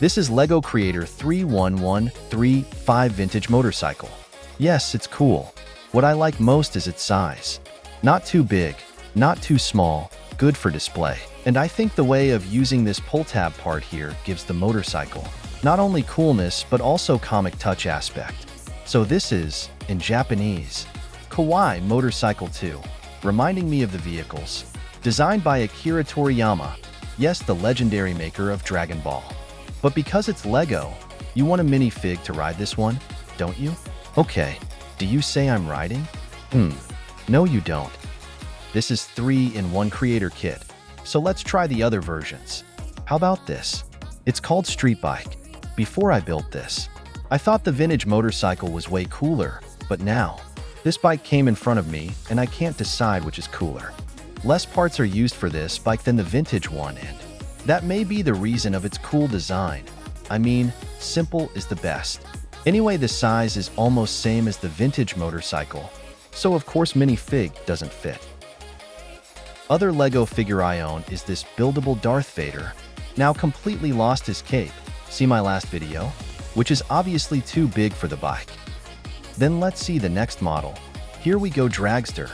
This is LEGO Creator 31135 Vintage Motorcycle. Yes, it's cool. What I like most is its size. Not too big, not too small, good for display. And I think the way of using this pull tab part here gives the motorcycle not only coolness but also comic touch aspect. So this is, in Japanese, Kawaii Motorcycle 2, reminding me of the vehicles. Designed by Akira Toriyama, yes, the legendary maker of Dragon Ball. But because it's LEGO, you want a minifig to ride this one, don't you? Okay, do you say I'm riding? No you don't. This is 3-in-1 creator kit, so let's try the other versions. How about this? It's called Street Bike. Before I built this, I thought the vintage motorcycle was way cooler, but now, this bike came in front of me and I can't decide which is cooler. Less parts are used for this bike than the vintage one, and that may be the reason of its cool design. I mean, simple is the best. Anyway, the size is almost same as the vintage motorcycle, so of course minifig doesn't fit. Other LEGO figure I own is this buildable Darth Vader, now completely lost his cape. See my last video? Which is obviously too big for the bike. Then let's see the next model. Here we go, Dragster.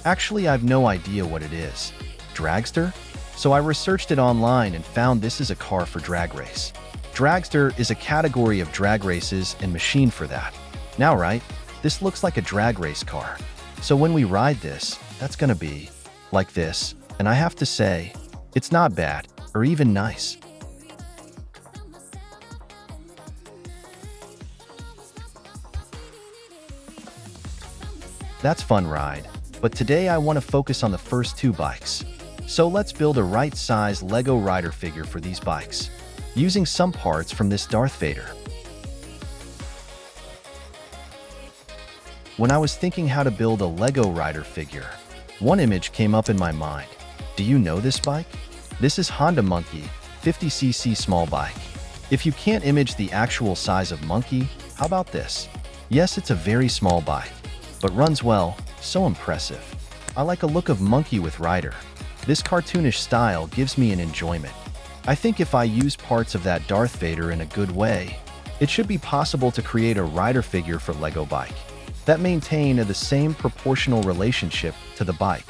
Actually, I've no idea what it is. Dragster? So I researched it online and found this is a car for drag race. Dragster is a category of drag races and machine for that. Now, right? This looks like a drag race car. So when we ride this, that's gonna be like this. And I have to say, it's not bad or even nice. That's fun ride. But today I want to focus on the first two bikes. So let's build a right-size LEGO rider figure for these bikes, using some parts from this Darth Vader. When I was thinking how to build a LEGO rider figure, one image came up in my mind. Do you know this bike? This is Honda Monkey 50cc small bike. If you can't image the actual size of Monkey, how about this? Yes, it's a very small bike, but runs well, so impressive. I like a look of Monkey with rider. This cartoonish style gives me an enjoyment. I think if I use parts of that Darth Vader in a good way, it should be possible to create a rider figure for LEGO bike that maintain the same proportional relationship to the bike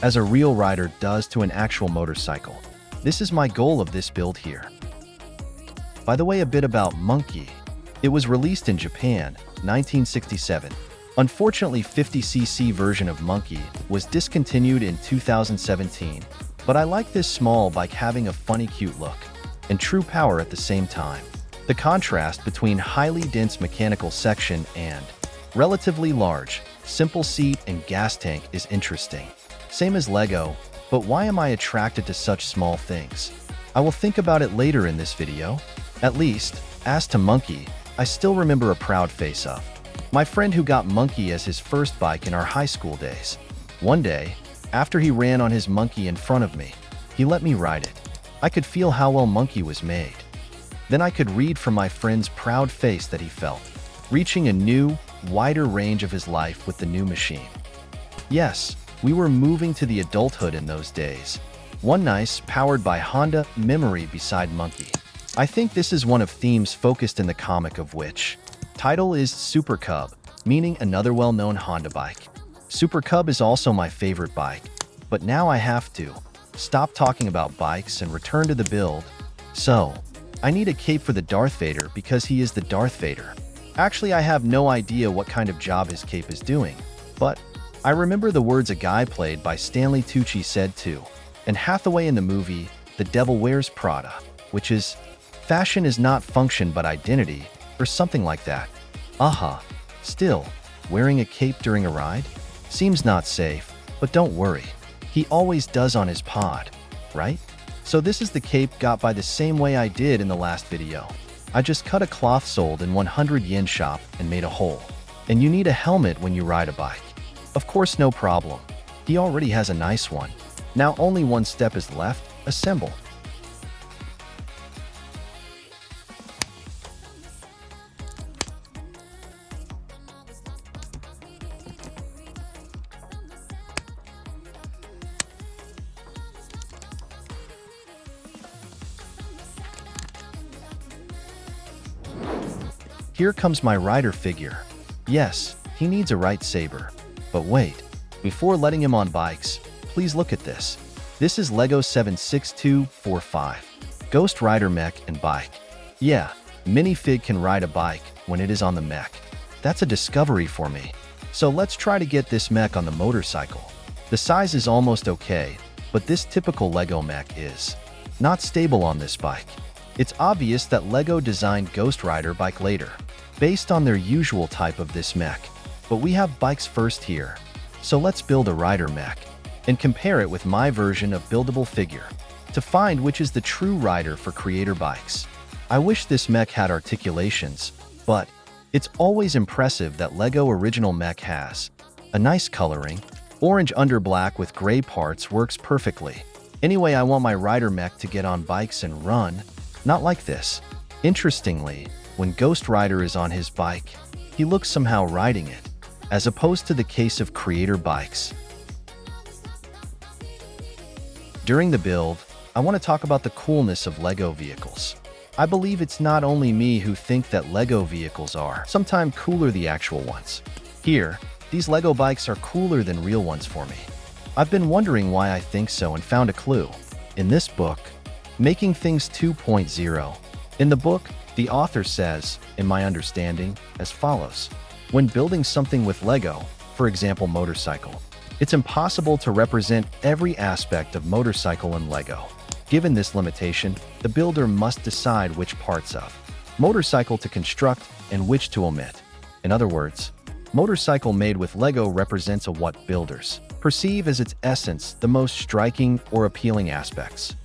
as a real rider does to an actual motorcycle. This is my goal of this build here. By the way, a bit about Monkey. It was released in Japan, 1967. Unfortunately, 50cc version of Monkey was discontinued in 2017, but I like this small bike having a funny cute look and true power at the same time. The contrast between highly dense mechanical section and relatively large, simple seat and gas tank is interesting. Same as LEGO, but why am I attracted to such small things? I will think about it later in this video. At least, as to Monkey, I still remember a proud face of my friend who got Monkey as his first bike in our high school days. One day, after he ran on his Monkey in front of me, he let me ride it. I could feel how well Monkey was made. Then I could read from my friend's proud face that he felt, reaching a new, wider range of his life with the new machine. Yes, we were moving to the adulthood in those days. One nice, powered by Honda memory beside Monkey. I think this is one of themes focused in the comic of which title is Super Cub, meaning another well-known Honda bike. Super Cub is also my favorite bike, but now I have to stop talking about bikes and return to the build. So, I need a cape for the Darth Vader because he is the Darth Vader. Actually, I have no idea what kind of job his cape is doing, but I remember the words a guy played by Stanley Tucci said to Anne Hathaway in the movie The Devil Wears Prada, which is, fashion is not function but identity, or something like that. Still, wearing a cape during a ride? Seems not safe, but don't worry. He always does on his pod, right? So this is the cape got by the same way I did in the last video. I just cut a cloth sold in 100 yen shop and made a hole. And you need a helmet when you ride a bike. Of course, no problem. He already has a nice one. Now only one step is left, assemble. Here comes my rider figure. Yes, he needs a lightsaber. But wait, before letting him on bikes, please look at this. This is LEGO 76245. Ghost Rider mech and bike. Yeah, minifig can ride a bike when it is on the mech. That's a discovery for me. So let's try to get this mech on the motorcycle. The size is almost okay, but this typical LEGO mech is not stable on this bike. It's obvious that LEGO designed Ghost Rider bike later, based on their usual type of this mech. But we have bikes first here. So let's build a rider mech and compare it with my version of buildable figure to find which is the true rider for creator bikes. I wish this mech had articulations, but it's always impressive that LEGO original mech has a nice coloring. Orange under black with gray parts works perfectly. Anyway, I want my rider mech to get on bikes and run, not like this. Interestingly, when Ghost Rider is on his bike, he looks somehow riding it, as opposed to the case of creator bikes. During the build, I want to talk about the coolness of LEGO vehicles. I believe it's not only me who think that LEGO vehicles are sometimes cooler than the actual ones. Here, these LEGO bikes are cooler than real ones for me. I've been wondering why I think so and found a clue. In this book, Making Things 2.0, in the book, the author says, in my understanding, as follows. When building something with LEGO, for example motorcycle, it's impossible to represent every aspect of motorcycle in LEGO. Given this limitation, the builder must decide which parts of motorcycle to construct and which to omit. In other words, motorcycle made with LEGO represents a what builders perceive as its essence, the most striking or appealing aspects,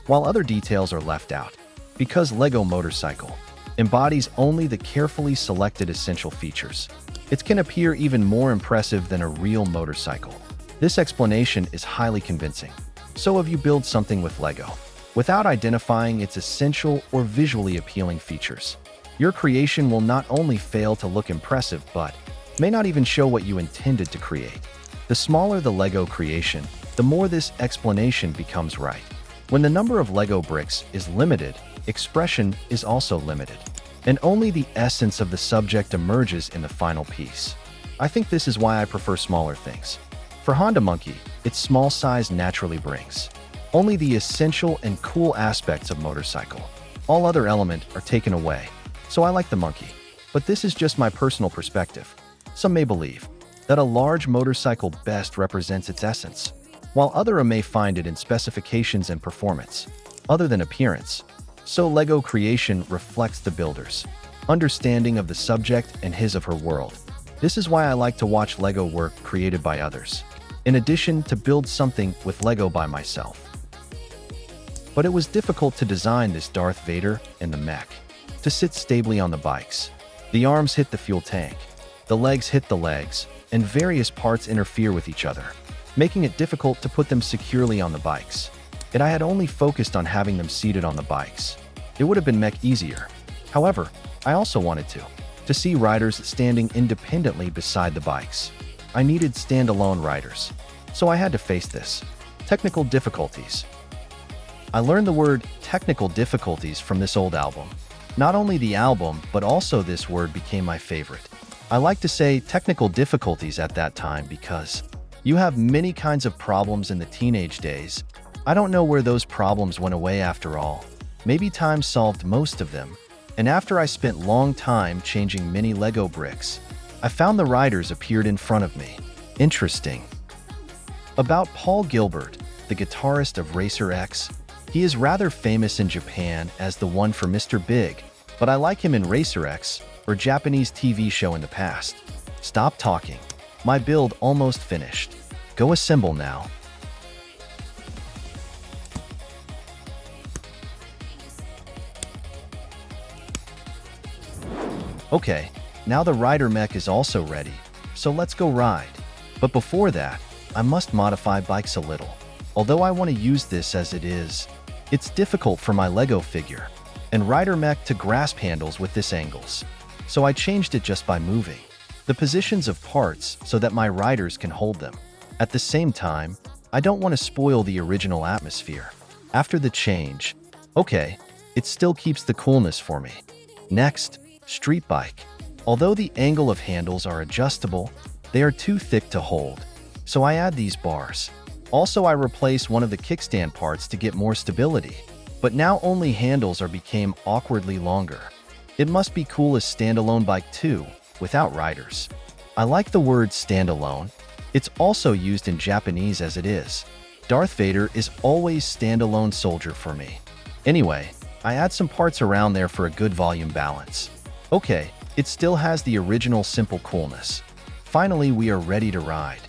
while other details are left out, because LEGO motorcycle embodies only the carefully selected essential features. It can appear even more impressive than a real motorcycle. This explanation is highly convincing. So if you build something with LEGO, without identifying its essential or visually appealing features, your creation will not only fail to look impressive but may not even show what you intended to create. The smaller the LEGO creation, the more this explanation becomes right. When the number of LEGO bricks is limited, expression is also limited, and only the essence of the subject emerges in the final piece. I think this is why I prefer smaller things. For Honda Monkey, its small size naturally brings only the essential and cool aspects of motorcycle. All other elements are taken away, so I like the monkey. But this is just my personal perspective. Some may believe that a large motorcycle best represents its essence, while others may find it in specifications and performance, other than appearance. So LEGO creation reflects the builder's understanding of the subject and his of her world. This is why I like to watch LEGO work created by others, in addition to build something with LEGO by myself. But it was difficult to design this Darth Vader and the mech to sit stably on the bikes. The arms hit the fuel tank, the legs hit the legs, and various parts interfere with each other, making it difficult to put them securely on the bikes. Yet I had only focused on having them seated on the bikes. It would have been mech easier. However, I also wanted to see riders standing independently beside the bikes. I needed standalone riders, so I had to face this. Technical difficulties. I learned the word technical difficulties from this old album. Not only the album, but also this word became my favorite. I like to say technical difficulties at that time because you have many kinds of problems in the teenage days. I don't know where those problems went away after all. Maybe time solved most of them. And after I spent long time changing many LEGO bricks, I found the riders appeared in front of me. Interesting. About Paul Gilbert, the guitarist of Racer X, he is rather famous in Japan as the one for Mr. Big, but I like him in Racer X or Japanese TV show in the past. Stop talking. My build almost finished. Go assemble now. Okay, now the rider mech is also ready, so let's go ride. But before that, I must modify bikes a little. Although I want to use this as it is, it's difficult for my Lego figure and rider mech to grasp handles with this angles. So I changed it just by moving the positions of parts so that my riders can hold them. At the same time, I don't want to spoil the original atmosphere. After the change, okay, it still keeps the coolness for me. Next, street bike. Although the angle of handles are adjustable, they are too thick to hold, so I add these bars. Also, I replace one of the kickstand parts to get more stability, but now only handles became awkwardly longer. It must be cool as standalone bike too, without riders. I like the word standalone. It's also used in Japanese as it is. Darth Vader is always standalone soldier for me. Anyway, I add some parts around there for a good volume balance. Okay, it still has the original simple coolness. Finally, we are ready to ride.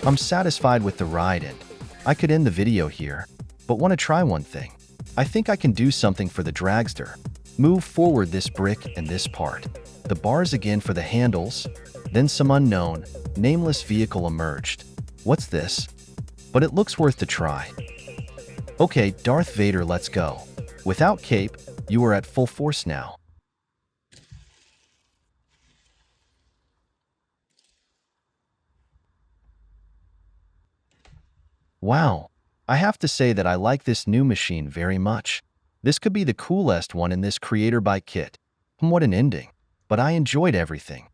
I'm satisfied with the ride and I could end the video here, but want to try one thing. I think I can do something for the dragster. Move forward this brick and this part. The bars again for the handles, then some unknown, nameless vehicle emerged. What's this? But it looks worth to try. Okay, Darth Vader, let's go. Without cape, you are at full force now. Wow, I have to say that I like this new machine very much. This could be the coolest one in this creator bike kit. What an ending. But I enjoyed everything.